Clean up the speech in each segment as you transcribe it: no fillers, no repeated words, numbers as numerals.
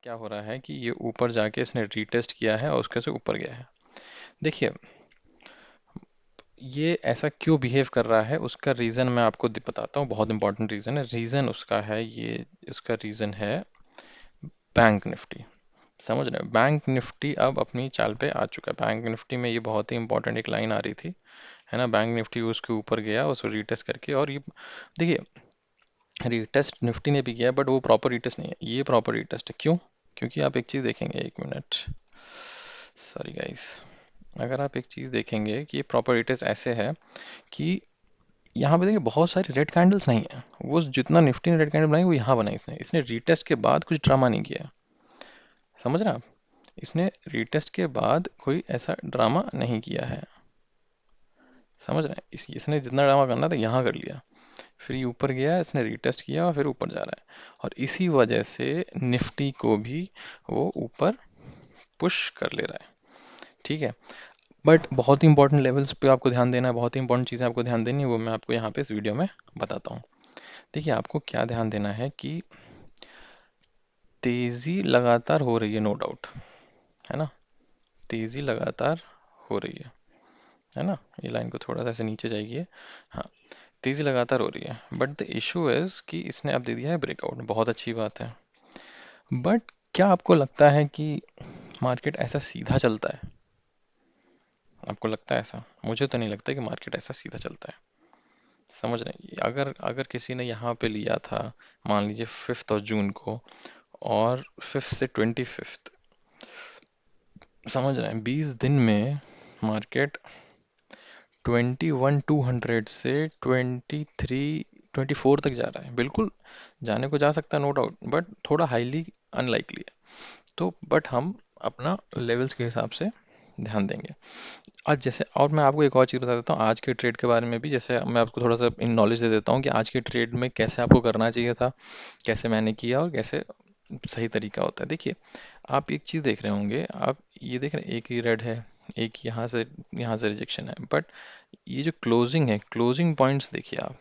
क्या हो रहा है कि ये ऊपर जाके इसने रीटेस्ट किया है और उसके से ऊपर गया है। देखिए, ये ऐसा क्यों बिहेव कर रहा है उसका रीज़न मैं आपको बताता हूँ। बहुत इंपॉर्टेंट रीज़न है। रीज़न उसका है ये, उसका रीज़न है बैंक निफ्टी। समझ रहे हैं? बैंक निफ्टी अब अपनी चाल पे आ चुका है। बैंक निफ्टी में ये बहुत ही इंपॉर्टेंट एक लाइन आ रही थी, है ना। बैंक निफ्टी उसके ऊपर गया, उसको रीटेस्ट करके, और ये देखिए, रीटेस्ट निफ्टी ने भी किया बट वो प्रॉपर रीटेस्ट नहीं है, ये प्रॉपर रीटेस्ट है। क्यों? क्योंकि आप एक चीज़ देखेंगे, एक मिनट, सॉरी गाइस। अगर आप एक चीज़ देखेंगे कि ये प्रॉपर रीटेस्ट ऐसे है कि यहाँ पे देखिए बहुत सारे रेड कैंडल्स नहीं है। वो जितना निफ्टी ने रेड कैंडल बनाई वो यहाँ बनाई इसने। इसने रीटेस्ट के बाद कुछ ड्रामा नहीं किया है। समझ रहे हैं आप? इसने रीटेस्ट के बाद कोई ऐसा ड्रामा नहीं किया है। समझ रहे हैं? इसने जितना ड्रामा करना था यहाँ कर लिया। फिर ये ऊपर गया, इसने रीटेस्ट किया और फिर ऊपर जा रहा है। और इसी वजह से निफ्टी को भी वो ऊपर पुश कर ले रहा है। ठीक है। बट बहुत ही इंपॉर्टेंट लेवल्स पे आपको ध्यान देना है, बहुत ही इंपॉर्टेंट चीज़ें आपको ध्यान देनी है, वो मैं आपको यहाँ पे इस वीडियो में बताता हूँ। देखिए, आपको क्या ध्यान देना है कि तेज़ी लगातार हो रही है, नो डाउट, है ना। तेज़ी लगातार हो रही है ना। ये लाइन को थोड़ा सा ऐसे नीचे जाएगी है। हाँ, तेज़ी लगातार हो रही है, बट द इशू इज़ कि इसने अब दे दिया है ब्रेकआउट। बहुत अच्छी बात है, बट क्या आपको लगता है कि मार्केट ऐसा सीधा चलता है? आपको लगता है ऐसा? मुझे तो नहीं लगता कि मार्केट ऐसा सीधा चलता है। समझ रहे हैं? अगर अगर किसी ने यहाँ पे लिया था, मान लीजिए 5 जून को, और 5 से 25, समझ रहे हैं, 20 दिन में मार्केट 21,200 से 23, 24 तक जा रहा है। बिल्कुल जाने को जा सकता है, नो डाउट, बट थोड़ा हाईली अनलाइकली है। तो बट हम अपना लेवल्स के हिसाब से ध्यान देंगे। आज जैसे, और मैं आपको एक और चीज़ बता देता हूँ आज के ट्रेड के बारे में भी। जैसे मैं आपको थोड़ा सा इन नॉलेज दे देता हूँ कि आज के ट्रेड में कैसे आपको करना चाहिए था, कैसे मैंने किया और कैसे सही तरीका होता है। देखिए, आप एक चीज़ देख रहे होंगे, आप ये देख रहे हैं, एक ही रेड है, एक यहाँ से रिजेक्शन है, बट ये जो क्लोजिंग है, क्लोजिंग पॉइंट्स देखिए आप,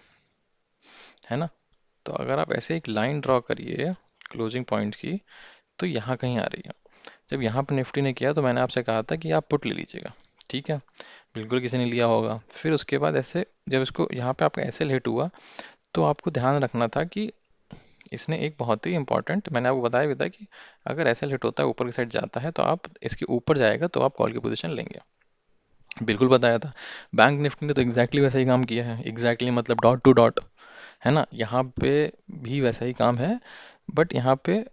है ना। तो अगर आप ऐसे एक लाइन ड्रॉ करिए क्लोजिंग पॉइंट की, तो यहाँ कहीं आ रही है। जब यहाँ पर निफ्टी ने किया तो मैंने आपसे कहा था कि आप पुट ले लीजिएगा। ठीक है, बिल्कुल किसी ने लिया होगा। फिर उसके बाद ऐसे जब इसको यहाँ पे आपका ऐसे हिट हुआ, तो आपको ध्यान रखना था कि इसने एक बहुत ही इंपॉर्टेंट, मैंने आपको बताया भी था कि अगर ऐसे हिट होता है, ऊपर की साइड जाता है, तो आप इसके ऊपर जाएगा तो आप कॉल की पोजीशन लेंगे। बिल्कुल बताया था। बैंक निफ्टी ने तो एग्जैक्टली वैसा ही काम किया है। एग्जैक्टली मतलब डॉट टू डॉट, है ना। यहाँ पे भी वैसा ही काम है, बट यहाँ पे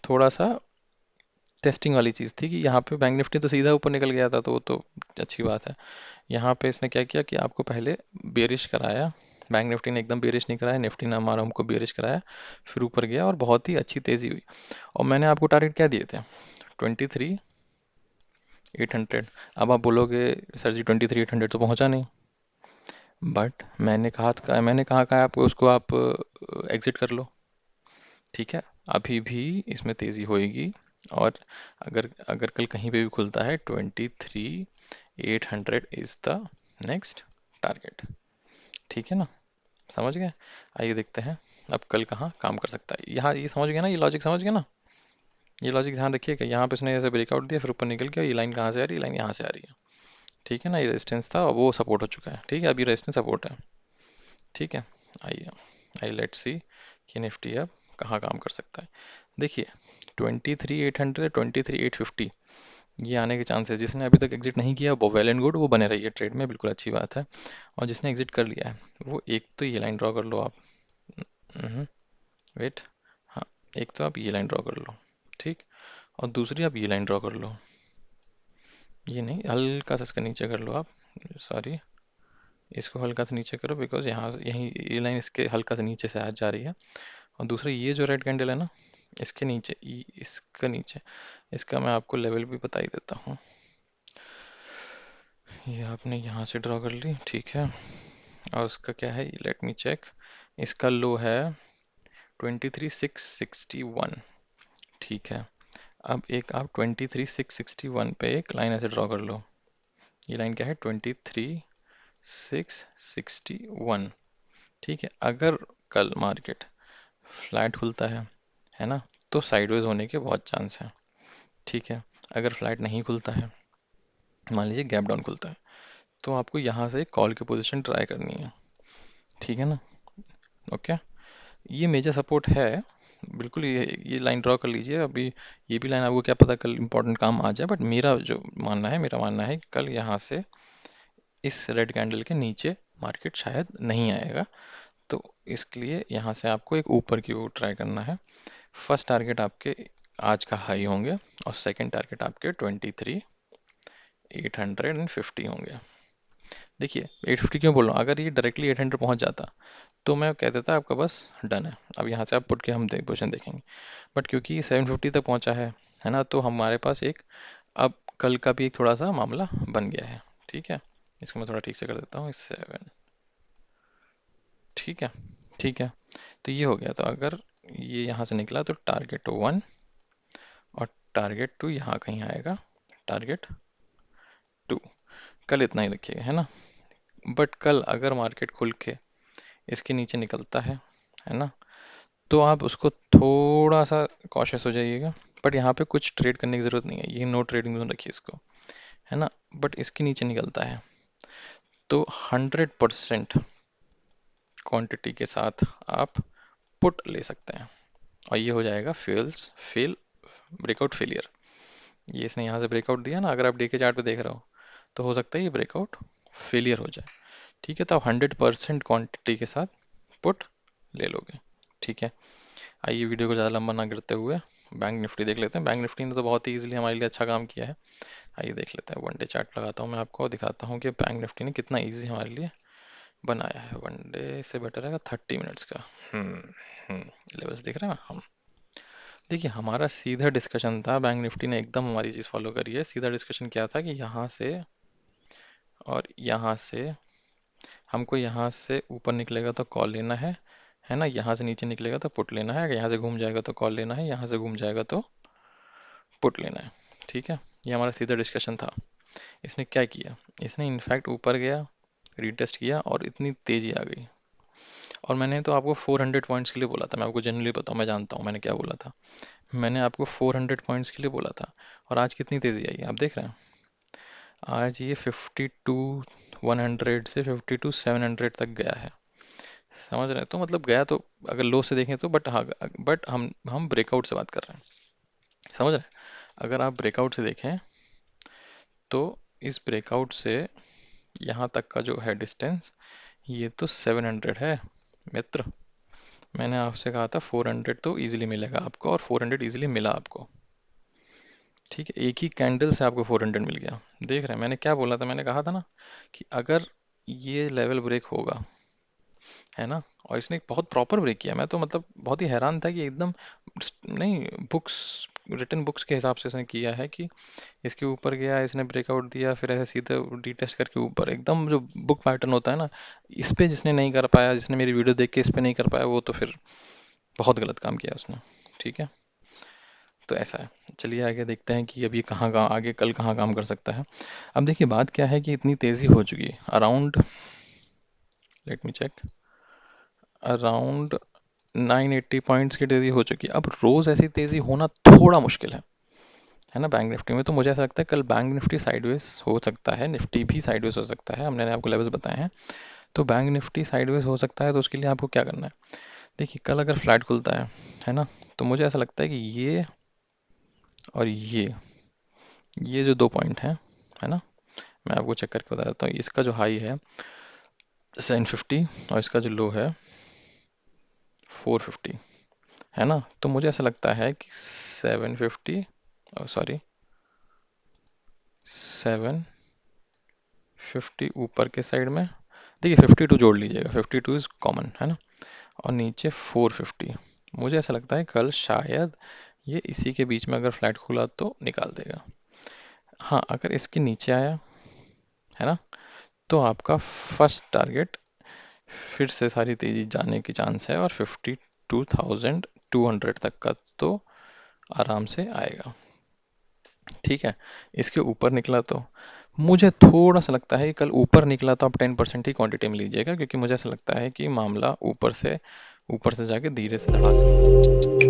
थोड़ा सा टेस्टिंग वाली चीज़ थी कि यहाँ पे बैंक निफ्टी तो सीधा ऊपर निकल गया था, तो वो तो अच्छी बात है। यहाँ पे इसने क्या किया कि आपको पहले बेरिश कराया। बैंक निफ्टी ने एकदम बेरिश नहीं कराया, निफ्टी ने हमारा हमको बेरिश कराया, फिर ऊपर गया और बहुत ही अच्छी तेज़ी हुई। और मैंने आपको टारगेट क्या दिए थे? 23,800। अब आप बोलोगे सर जी 23,800 तो पहुंचा नहीं, बट मैंने कहा आपको उसको आप एग्जिट कर लो। ठीक है, अभी भी इसमें तेज़ी होएगी। और अगर अगर कल कहीं पे भी खुलता है, 23,800 इज़ द नेक्स्ट टारगेट। ठीक है ना, समझ गए? आइए देखते हैं अब कल कहाँ काम कर सकता है। यहाँ ये समझ गए ना, ये लॉजिक समझ गए ना। ये लॉजिक ध्यान रखिए कि यहाँ पे इसने ऐसे ब्रेकआउट दिया, फिर ऊपर निकल गया। ये लाइन कहाँ से आ रही है? लाइन यहाँ से आ रही है। ठीक है ना, ये रेजिस्टेंस था और वो सपोर्ट हो चुका है। ठीक है, अभी रेजिस्टेंस सपोर्ट है। ठीक है, आइए, आइए लेट्स सी कि निफ्टी अब कहाँ काम कर सकता है। देखिए, 23,800, 23,850 ये आने के चांस है। जिसने अभी तक एग्जिट नहीं किया वो वेल एंड गुड, वो बने रहिए ट्रेड में, बिल्कुल अच्छी बात है। और जिसने एग्जिट कर लिया है, वो एक तो ये लाइन ड्रॉ कर लो आप। वेट, हाँ, एक तो आप ये लाइन ड्रॉ कर लो, ठीक। और दूसरी आप ये लाइन ड्रॉ कर लो। ये नहीं, हल्का सा इसका नीचे कर लो आप, सॉरी, इसको हल्का सा नीचे करो, बिकॉज यहाँ यही ये लाइन इसके हल्का सा नीचे से आ जा रही है। और दूसरा ये जो रेड कैंडल है ना, इसके नीचे, इसका नीचे, इसका मैं आपको लेवल भी बता ही देता हूँ। ये आपने यहाँ से ड्रॉ कर ली, ठीक है। और उसका क्या है, लेट मी चेक। इसका लो है 23,661। ठीक है, अब एक आप 23,661 पे एक लाइन ऐसे ड्रॉ कर लो। ये लाइन क्या है? 23,661। ठीक है, अगर कल मार्केट फ्लैट खुलता है ना, तो साइडवेज होने के बहुत चांस हैं। ठीक है, अगर फ्लैट नहीं खुलता है, मान लीजिए गैप डाउन खुलता है, तो आपको यहाँ से कॉल की पोजीशन ट्राई करनी है। ठीक है ना? ओके, ये मेजर सपोर्ट है, बिल्कुल। ये लाइन ड्रॉ कर लीजिए अभी। ये भी लाइन, आपको क्या पता कल इंपॉर्टेंट काम आ जाए, बट मेरा मानना है कि कल यहाँ से इस रेड कैंडल के नीचे मार्केट शायद नहीं आएगा। तो इसके लिए यहाँ से आपको एक ऊपर की ओर ट्राई करना है। फर्स्ट टारगेट आपके आज का हाई होंगे, और सेकंड टारगेट आपके 23,850 होंगे। देखिए 850 क्यों बोल रहा हूँ, अगर ये डायरेक्टली 800 पहुंच जाता तो मैं कह देता आपका बस डन है, अब यहाँ से आप पुट के हम पोजीशन देखेंगे। बट क्योंकि ये 750 तक पहुंचा है ना, तो हमारे पास एक अब कल का भी एक थोड़ा सा मामला बन गया है। ठीक है, इसको मैं थोड़ा ठीक से कर देता हूँ, 7। ठीक है, ठीक है, तो ये हो गया। तो अगर ये यहाँ से निकला तो टारगेट 1 और टारगेट 2 यहाँ कहीं आएगा, टारगेट 2। कल इतना ही रखिएगा, है ना। बट कल अगर मार्केट खुल के इसके नीचे निकलता है ना, तो आप उसको थोड़ा सा कॉशियस हो जाइएगा। बट यहाँ पे कुछ ट्रेड करने की ज़रूरत नहीं है, ये नो ट्रेडिंग जोन रखिए इसको, है ना। बट इसके नीचे निकलता है तो 100% क्वांटिटी के साथ आप पुट ले सकते हैं, और ये हो जाएगा फेल ब्रेकआउट फेलियर। ये इसने यहाँ से ब्रेकआउट दिया ना, अगर आप डे के चार्ट पे देख रहे हो तो हो सकता है ये ब्रेकआउट फेलियर हो जाए। ठीक है, तो आप 100% क्वांटिटी के साथ पुट ले लोगे। ठीक है, आइए वीडियो को ज़्यादा लंबा ना करते हुए बैंक निफ्टी देख लेते हैं। बैंक निफ्टी ने तो बहुत ही ईजिली हमारे लिए अच्छा काम किया है। आइए देख लेते हैं, वन डे चार्ट लगाता हूँ मैं आपको और दिखाता हूँ कि बैंक निफ्टी ने कितना ईजी हमारे लिए बनाया है। वन डे से बेटर है 30 मिनट्स का। लेवल्स दिख रहे हैं हम। देखिए हमारा सीधा डिस्कशन था, बैंक निफ्टी ने एकदम हमारी चीज़ फॉलो करी है। सीधा डिस्कशन क्या था कि यहाँ से और यहाँ से हमको यहाँ से ऊपर निकलेगा तो कॉल लेना है ना। यहाँ से नीचे निकलेगा तो पुट लेना है। यहाँ से घूम जाएगा तो कॉल लेना है, यहाँ से घूम जाएगा तो पुट लेना है। ठीक है, ये हमारा सीधा डिस्कशन था। इसने क्या किया, इसने इनफैक्ट ऊपर गया, रीटेस्ट किया और इतनी तेज़ी आ गई। और मैंने तो आपको 400 पॉइंट्स के लिए बोला था, मैं आपको जनरली बताऊँ, मैं जानता हूँ मैंने क्या बोला था। मैंने आपको 400 पॉइंट्स के लिए बोला था, और आज कितनी तेज़ी आई है आप देख रहे हैं। आज ये 52,100 से 52,700 तक गया है। समझ रहे हैं, तो मतलब गया तो अगर लो से देखें तो, बट हाँ, बट हम ब्रेकआउट से बात कर रहे हैं। समझ रहे हैं, अगर आप ब्रेकआउट से देखें तो इस ब्रेकआउट से यहाँ तक का जो है डिस्टेंस, ये तो 700 है मित्र। मैंने आपसे कहा था 400 तो इजीली मिलेगा आपको, और 400 इजीली मिला आपको। ठीक है, एक ही कैंडल से आपको 400 मिल गया। देख रहे हैं मैंने क्या बोला था, मैंने कहा था ना कि अगर ये लेवल ब्रेक होगा, है ना, और इसने बहुत प्रॉपर ब्रेक किया। मैं तो मतलब बहुत ही हैरान था कि एकदम नहीं, बुक्स, रिटन बुक्स के हिसाब से इसने किया है कि इसके ऊपर गया, इसने ब्रेकआउट दिया, फिर ऐसे सीधे रीटेस्ट करके ऊपर, एकदम जो बुक पैटर्न होता है ना। इस पे जिसने नहीं कर पाया, जिसने मेरी वीडियो देख के इस पे नहीं कर पाया, वो तो फिर बहुत गलत काम किया उसने। ठीक है, तो ऐसा है। चलिए आगे देखते हैं कि अभी कहाँ कहाँ आगे कल कहाँ काम कर सकता है। अब देखिए बात क्या है कि इतनी तेज़ी हो चुकी है, around, let me check, around 980 points की तेज़ी हो चुकी है। अब रोज़ ऐसी तेज़ी होना थोड़ा मुश्किल है ना बैंक निफ्टी में। तो मुझे ऐसा लगता है कल बैंक निफ्टी साइडवेज हो सकता है, निफ्टी भी साइडवेज हो सकता है। हमने आपको लेवल्स बताए हैं, तो बैंक निफ्टी साइडवेज हो सकता है। तो उसके लिए आपको क्या करना है, देखिए कल अगर फ्लैट खुलता है ना, तो मुझे ऐसा लगता है कि ये और ये जो 2 पॉइंट हैं, है ना, मैं आपको चेक करके बता देता हूँ। इसका जो हाई है 750 और इसका जो लो है 450, है ना। तो मुझे ऐसा लगता है कि 750, सॉरी 750 ऊपर के साइड में, देखिए 52 जोड़ लीजिएगा, 52 इज़ कॉमन, है ना, और नीचे 450। मुझे ऐसा लगता है कल शायद ये इसी के बीच में अगर फ्लैट खुला तो निकाल देगा। हाँ, अगर इसके नीचे आया, है ना, तो आपका फर्स्ट टारगेट फिर से सारी तेजी जाने की चांस है, और 52,200 तक का तो आराम से आएगा। ठीक है, इसके ऊपर निकला तो मुझे थोड़ा सा लगता है कि कल ऊपर निकला तो आप 10% ही क्वांटिटी में लीजिएगा, क्योंकि मुझे ऐसा लगता है कि मामला ऊपर से जाके धीरे से धड़ाक